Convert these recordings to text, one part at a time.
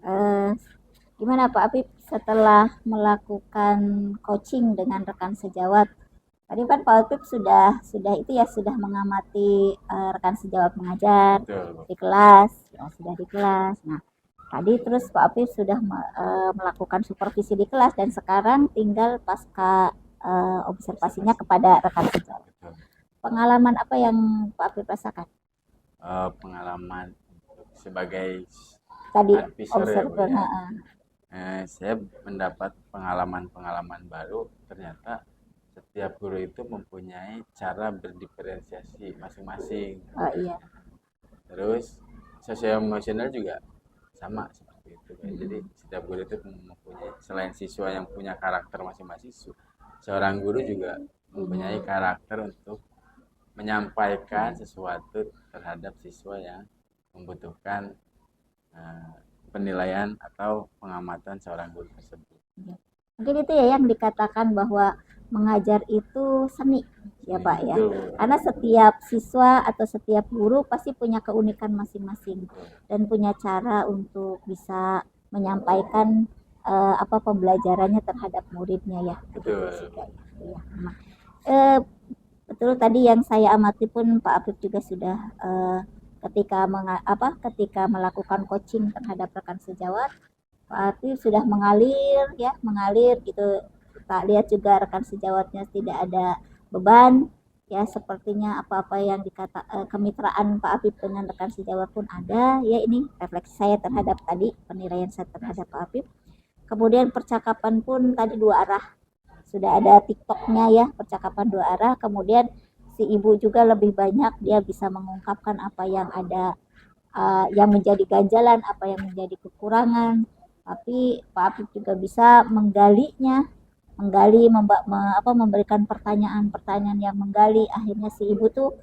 Eh, Gimana Pak Apip setelah melakukan coaching dengan rekan sejawat? Tadi kan Pak Apip sudah itu ya sudah mengamati rekan sejawat mengajar Betul. di kelas, ya, sudah di kelas. Nah, tadi terus Pak Apip sudah melakukan supervisi di kelas dan sekarang tinggal pasca observasinya kepada rekan sejawat. Betul. Pengalaman apa yang Pak Apip rasakan? Pengalaman sebagai Tadi advisor ya Bu observer, ya. Saya mendapat pengalaman-pengalaman baru. Ternyata setiap guru itu mempunyai cara berdiferensiasi masing-masing. oh iya. Terus sosial emosional juga sama seperti itu. Jadi setiap guru itu mempunyai, selain siswa yang punya karakter masing-masing, seorang guru juga mempunyai karakter untuk menyampaikan sesuatu terhadap siswa yang membutuhkan uh, penilaian atau pengamatan seorang guru tersebut. Mungkin itu ya yang dikatakan bahwa mengajar itu seni ya Pak ya. Karena setiap siswa atau setiap guru pasti punya keunikan masing-masing dan punya cara untuk bisa menyampaikan apa pembelajarannya terhadap muridnya ya. Betul. Ya. Nah, eh, betul tadi yang saya amati pun Pak Afif juga sudah ketika melakukan coaching terhadap rekan sejawat Pak Afif sudah mengalir gitu. Tak lihat juga rekan sejawatnya tidak ada beban ya sepertinya apa-apa yang kemitraan Pak Afif dengan rekan sejawat pun ada ya ini refleksi saya terhadap tadi penilaian saya terhadap Pak Afif. Kemudian percakapan pun tadi dua arah sudah ada TikToknya ya percakapan dua arah kemudian si ibu juga lebih banyak dia bisa mengungkapkan apa yang ada yang menjadi ganjalan apa yang menjadi kekurangan tapi Pak Afif juga bisa memberikan pertanyaan-pertanyaan yang menggali akhirnya si ibu tuh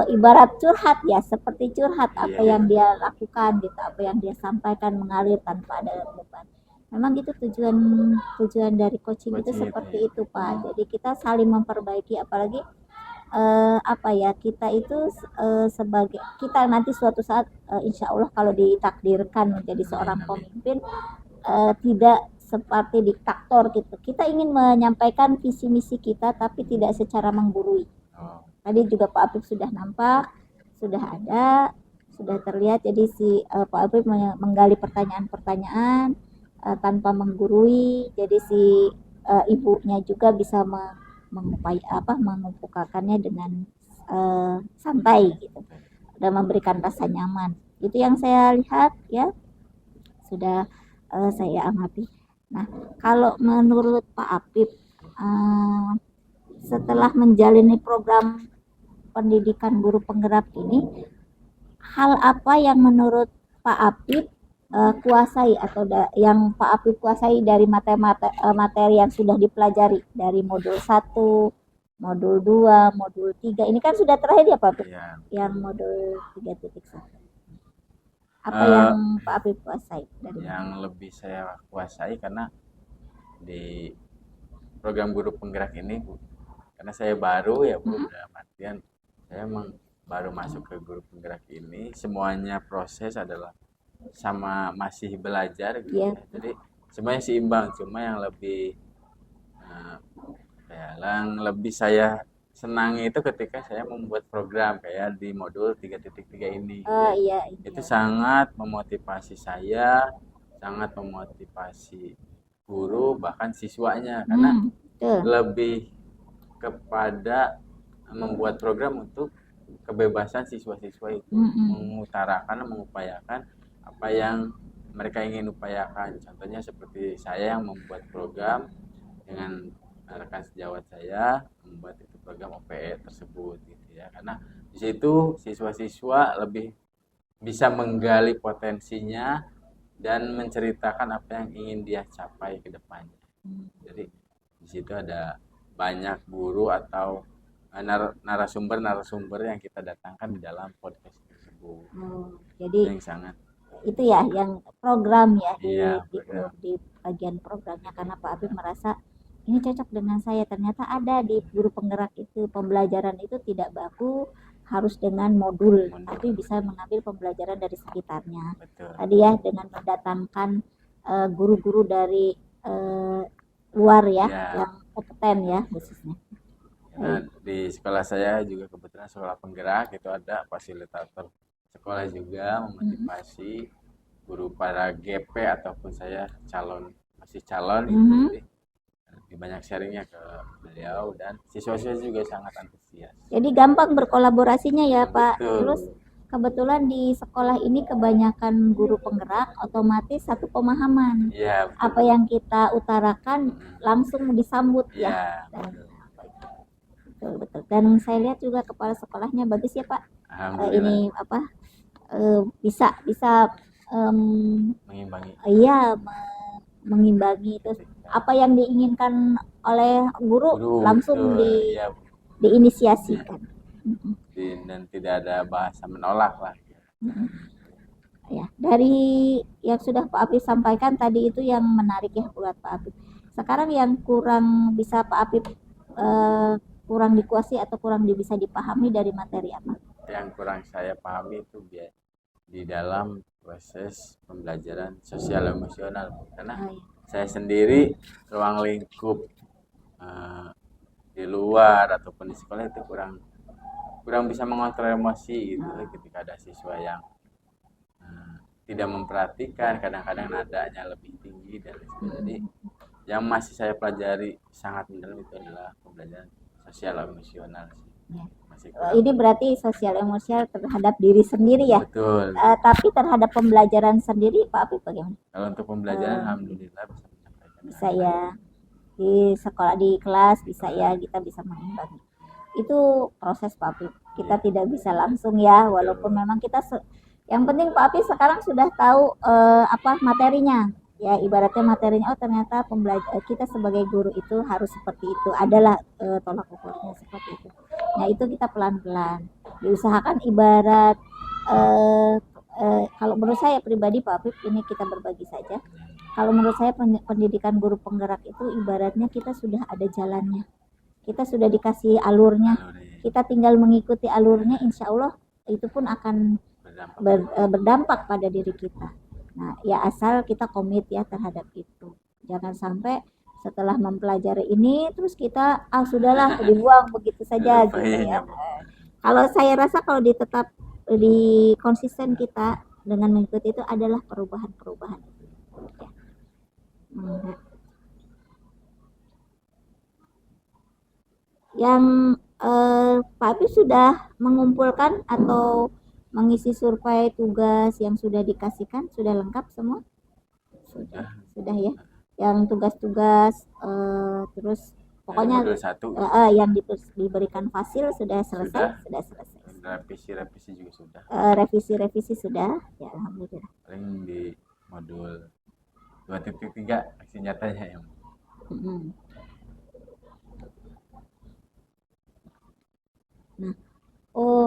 ibarat curhat ya seperti curhat apa yang dia lakukan gitu apa yang dia sampaikan mengalir tanpa ada beban memang itu tujuan dari coaching itu seperti itu Pak jadi kita saling memperbaiki apalagi kita itu sebagai kita nanti suatu saat insya Allah kalau ditakdirkan menjadi seorang pemimpin tidak seperti diktator gitu kita ingin menyampaikan visi misi kita tapi tidak secara menggurui tadi juga Pak Apip sudah nampak sudah ada sudah terlihat jadi si Pak Apip menggali pertanyaan-pertanyaan tanpa menggurui jadi si ibunya juga bisa mengupayakannya dengan santai gitu dan memberikan rasa nyaman itu yang saya lihat ya sudah saya amati. Nah kalau menurut Pak Apip setelah menjalani program pendidikan guru penggerak ini hal apa yang menurut Pak Apip kuasai atau yang Pak Apip kuasai dari materi yang sudah dipelajari dari modul 1, modul 2, modul 3 ini kan sudah terakhir ya Pak Apip Ya. yang modul 3.1 apa yang Pak Apip kuasai dari yang lebih saya kuasai karena di program guru penggerak ini Bu karena saya baru ya Bu dalam artian saya emang baru masuk ke guru penggerak ini semuanya proses adalah sama masih belajar gitu ya. Jadi semuanya seimbang cuma yang lebih yang lebih saya senangi itu ketika saya membuat program kayak di modul 3.3 ini itu sangat memotivasi saya sangat memotivasi guru bahkan siswanya karena lebih kepada membuat program untuk kebebasan siswa-siswa itu mengutarakan mengupayakan apa yang mereka ingin upayakan contohnya seperti saya yang membuat program dengan rekan sejawat saya membuat itu program OPE tersebut gitu ya karena di situ siswa-siswa lebih bisa menggali potensinya dan menceritakan apa yang ingin dia capai ke depannya. Jadi di situ ada banyak guru atau narasumber yang kita datangkan di dalam podcast tersebut. Jadi yang sangat itu ya yang program ya program. di bagian programnya karena Pak Afif merasa ini cocok dengan saya ternyata ada di guru penggerak itu pembelajaran itu tidak baku harus dengan modul, Modul. tapi bisa mengambil pembelajaran dari sekitarnya. Betul. Tadi ya dengan mendatangkan guru-guru dari luar ya, yang kompeten ya khususnya. Nah, di sekolah saya juga kebetulan sekolah penggerak, itu ada fasilitator sekolah juga memotivasi guru para GP ataupun saya masih calon gitu. Jadi lebih banyak sharingnya ke beliau dan siswa-siswa juga sangat antusias. Jadi gampang berkolaborasinya ya Pak. Betul. Terus kebetulan di sekolah ini kebanyakan guru penggerak, otomatis satu pemahaman. Ya, apa yang kita utarakan langsung disambut ya. Betul. Dan saya lihat juga kepala sekolahnya bagus ya Pak. Ini apa bisa mengimbangi. Iya, mengimbangi. Terus apa yang diinginkan oleh guru langsung diinisiasikan. Dan tidak ada bahasa menolak lah. Ya, dari yang sudah Pak Apip sampaikan tadi itu yang menarik ya buat Pak Apip. Sekarang yang kurang bisa Pak Apip kurang dikuasai atau kurang bisa dipahami dari materi apa? Yang kurang saya pahami itu di dalam proses pembelajaran sosial emosional, karena saya sendiri ruang lingkup di luar ataupun di sekolah itu kurang bisa mengontrol emosi gitu ketika ada siswa yang tidak memperhatikan, kadang-kadang nadanya lebih tinggi dan sebagainya. Yang masih saya pelajari sangat mendalam itu adalah pembelajaran sosial emosional sih. Ini berarti sosial emosional terhadap diri sendiri ya. Betul. Tapi terhadap pembelajaran sendiri Pak Apip bagaimana? Kalau untuk pembelajaran alhamdulillah bisa ya. Di sekolah, di kelas bisa ya, kita bisa mengimbangi. Itu proses Pak Apip. Kita tidak bisa langsung ya, walaupun memang kita yang penting Pak Apip sekarang sudah tahu apa materinya. Ya ibaratnya materinya, ternyata kita sebagai guru itu harus seperti itu, adalah tolak ukurnya seperti itu. Nah itu kita pelan-pelan diusahakan, ibarat kalau menurut saya pribadi Pak Apip, ini kita berbagi saja. Kalau menurut saya pendidikan guru penggerak itu ibaratnya kita sudah ada jalannya, kita sudah dikasih alurnya, kita tinggal mengikuti alurnya, insya Allah itu pun akan berdampak pada diri kita. Nah, ya asal kita komit ya terhadap itu. Jangan sampai setelah mempelajari ini terus kita sudahlah dibuang begitu saja gitu ya. Kalau saya rasa kalau di konsisten kita dengan mengikuti itu adalah perubahan-perubahan. Yang Pak Apip sudah mengumpulkan atau mengisi survei tugas yang sudah dikasihkan, sudah lengkap semua? Sudah ya. Yang tugas-tugas terus pokoknya yang diberikan fasil sudah selesai. Revisi juga sudah. Revisi sudah. Ya alhamdulillah. Paling di modul 2.3 aksi nyatanya yang. Nah,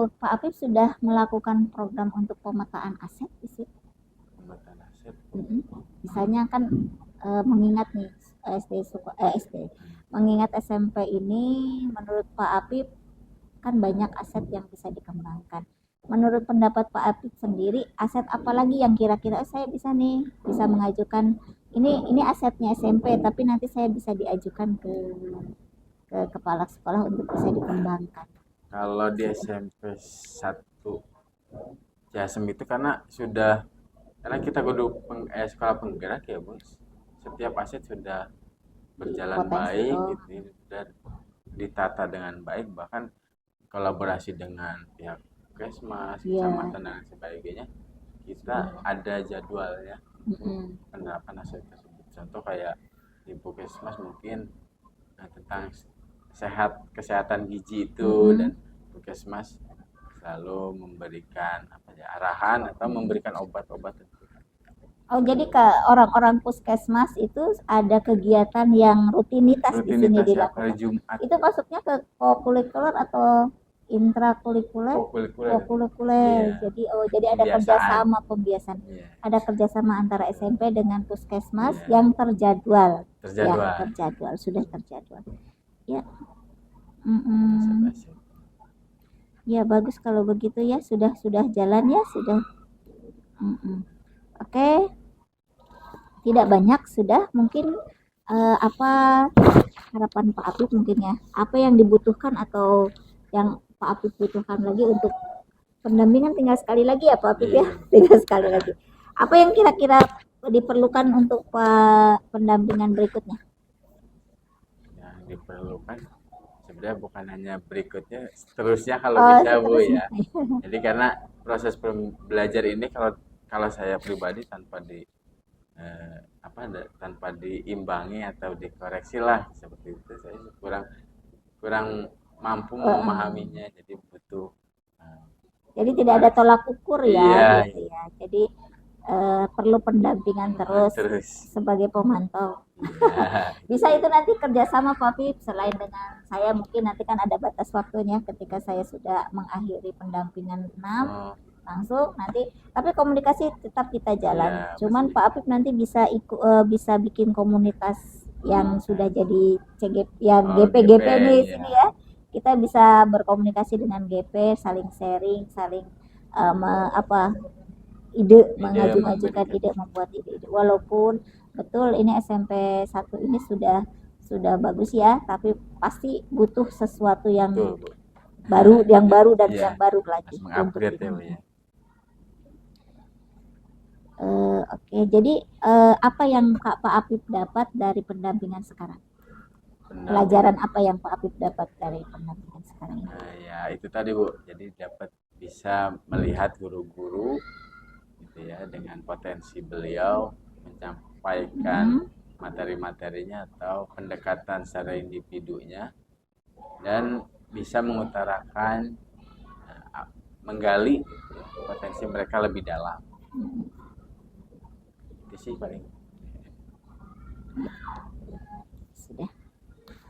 Pak Apip sudah melakukan program untuk pemetaan aset di situ. Pemetaan aset. Misalnya kan mengingat nih mengingat SMP ini, menurut Pak Apip kan banyak aset yang bisa dikembangkan. Menurut pendapat Pak Apip sendiri, aset apa lagi yang kira-kira saya bisa mengajukan ini asetnya SMP, tapi nanti saya bisa diajukan ke kepala sekolah untuk bisa dikembangkan. Kalau di SMP 1 Jasem itu karena kita sekolah penggerak ya Bos, setiap aset sudah berjalan baik gitu, dan ditata dengan baik, bahkan kolaborasi dengan pihak Puskesmas, kecamatan dan sebagainya, kita ada jadwalnya penerapan aset tersebut. Contoh kayak di Puskesmas mungkin tentang kesehatan gizi itu, dan Puskesmas selalu memberikan arahan atau memberikan obat-obatan. Jadi ke orang-orang Puskesmas itu ada kegiatan yang rutinitas di sini dilakukan. Itu masuknya ke kokurikuler atau intrakurikuler? Kokurikuler. Jadi ada kerjasama pembiasaan. Ada kerjasama antara SMP dengan Puskesmas yang terjadwal. Sudah terjadwal. Ya. Ya bagus kalau begitu ya, sudah jalan ya, sudah. Oke, tidak banyak sudah, mungkin apa harapan Pak Apip mungkin ya, apa yang dibutuhkan atau yang Pak Apip butuhkan lagi untuk pendampingan, tinggal sekali lagi ya Pak Apip ya, tinggal sekali lagi. Apa yang kira-kira diperlukan untuk pendampingan berikutnya? Yang diperlukan sebenarnya bukan hanya berikutnya, seterusnya kalau bisa Bu ya. Jadi karena proses belajar ini kalau saya pribadi tanpa tanpa diimbangi atau dikoreksi lah seperti itu, saya kurang mampu memahaminya, jadi butuh. Jadi tidak ada tolak ukur ya, gitu ya. Jadi perlu pendampingan terus sebagai pemantau. Bisa itu nanti kerjasama Pak Apip, selain dengan saya mungkin nanti kan ada batas waktunya ketika saya sudah mengakhiri pendampingan 6 langsung nanti, tapi komunikasi tetap kita jalan. Cuman Pak Apip nanti bisa bisa bikin komunitas yang sudah jadi CGP yang GP nih sini ya. Kita bisa berkomunikasi dengan GP, saling sharing, saling ide, mengajukan ide, membuat ide-ide. Walaupun betul ini SMP 1 ini sudah bagus ya, tapi pasti butuh sesuatu yang baru, yang baru dan yang baru lagi untuk ini. Oke, jadi apa yang Pak Apip dapat dari pendampingan sekarang? Pelajaran apa yang Pak Apip dapat dari pendampingan sekarang ini? Ya itu tadi Bu, jadi dapat bisa melihat guru-guru gitu ya, dengan potensi beliau menyampaikan materi-materinya atau pendekatan secara individunya, dan bisa mengutarakan, menggali potensi mereka lebih dalam. Itu sih paling.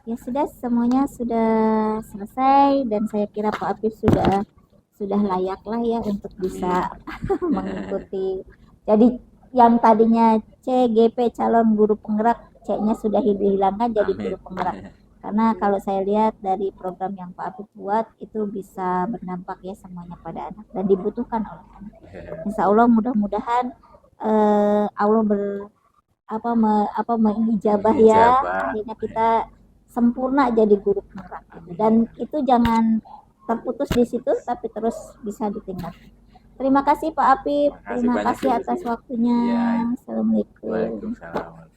Sudah semuanya sudah selesai, dan saya kira Pak Apip sudah layak lah ya untuk bisa mengikuti. Jadi yang tadinya CGP calon guru penggerak, C-nya sudah dihilangkan jadi guru penggerak. Karena kalau saya lihat dari program yang Pak Apip buat itu bisa berdampak ya semuanya pada anak dan dibutuhkan oleh anak. Insya Allah mudah-mudahan Allah mengijabah ya, akhirnya kita sempurna jadi guru penggerak. Dan itu jangan terputus di situ, tapi terus bisa ditingkatkan. Terima kasih Pak Apip, terima kasih atas waktunya. Assalamualaikum. Waalaikumsalam.